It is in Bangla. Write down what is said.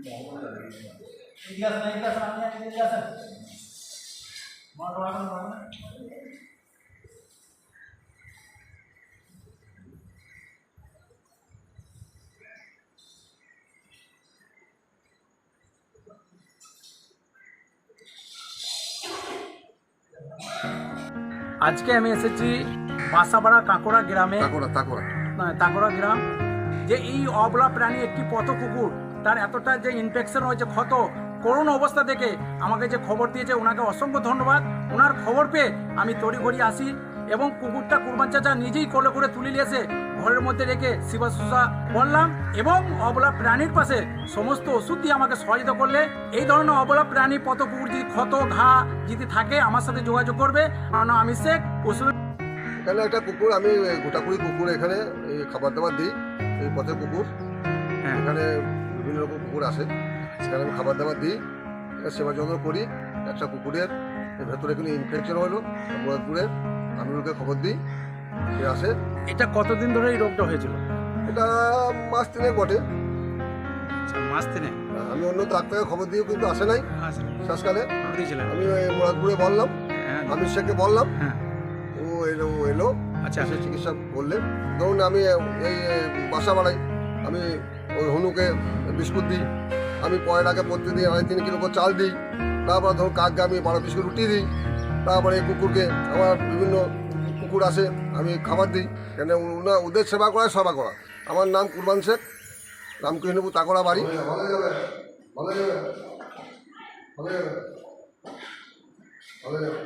আজকে আমি এসেছি বাসাপাড়া কাঁকড়া গ্রামে, তাকড়া গ্রাম। যে এই অবলা প্রাণী একটি পথ কুকুর, তার এতটা যে ইনফেকশন হয়েছে, ক্ষত করুণ অবস্থা দেখে আমাকে যে খবর দিয়েছে ওনাকে অসংখ্য ধন্যবাদ। ওনার খবর পেয়ে আমি তড়িঘড়ি আসি এবং কুকুরটা কুরবান চাচা নিজেই কোলে করে তুলে নিয়ে এসে ঘরের মধ্যে রেখে সেবা শুশ্রূষা করলাম এবং অবলা প্রাণীর পাশে সমস্ত ওষুধ দিয়ে আমাকে সহায়তা করলে। এই ধরনের অবলা প্রাণী পথ কুকুর যদি ক্ষত ঘা যদি থাকে আমার সাথে যোগাযোগ করবে। আমি শেখ ওষুধ। এখানে একটা কুকুর, আমি গোটাকুড়ি কুকুর এখানে এই খাবার দাবার দিই, এই পথের কুকুর। এখানে বিভিন্ন রকম কুকুর আসে, সেখানে আমি খাবার দাবার দিই, সেবা যত্ন করি। একটা কুকুরের ভেতরে কিন্তু ইনফেকশন হলো মুরাদপুরের, আমি ওকে খবর দিই, সে আসে। এটা কতদিন ধরে এই রোগটা হয়েছিল? এটা মাস 3 বটে। মাস 3? আমি অন্য ডাক্তারকে খবর দিয়ে কিন্তু আসে নাই। শেষকালে আমি মুরাদপুরে বললাম, আমি শেখকে বললাম, ও এলো। আচ্ছা, সে চিকিৎসা করলেন। ধরুন আমি এই বাসা বাড়াই, আমি ওই হনুকে বিস্কুট দিই, আমি পয়ের আগে প্রত্যেকদিন 2.5-3 কিলো করে চাল দিই। তারপর ধরুন কাককে আমি 12 বিস্কুট রুটি দিই। তারপরে এই কুকুরকে আমার বিভিন্ন কুকুর আসে, আমি খাবার দিই। কেন ওদের সেবা করা সেবা করা। আমার নাম কুরবান শেখ, রামকৃষ্ণপুর তাকড়া বাড়ি। ভালো যাবে, ভালো যাবে, ভালো যাবে, ভালো যাবে, ভালো যাবে।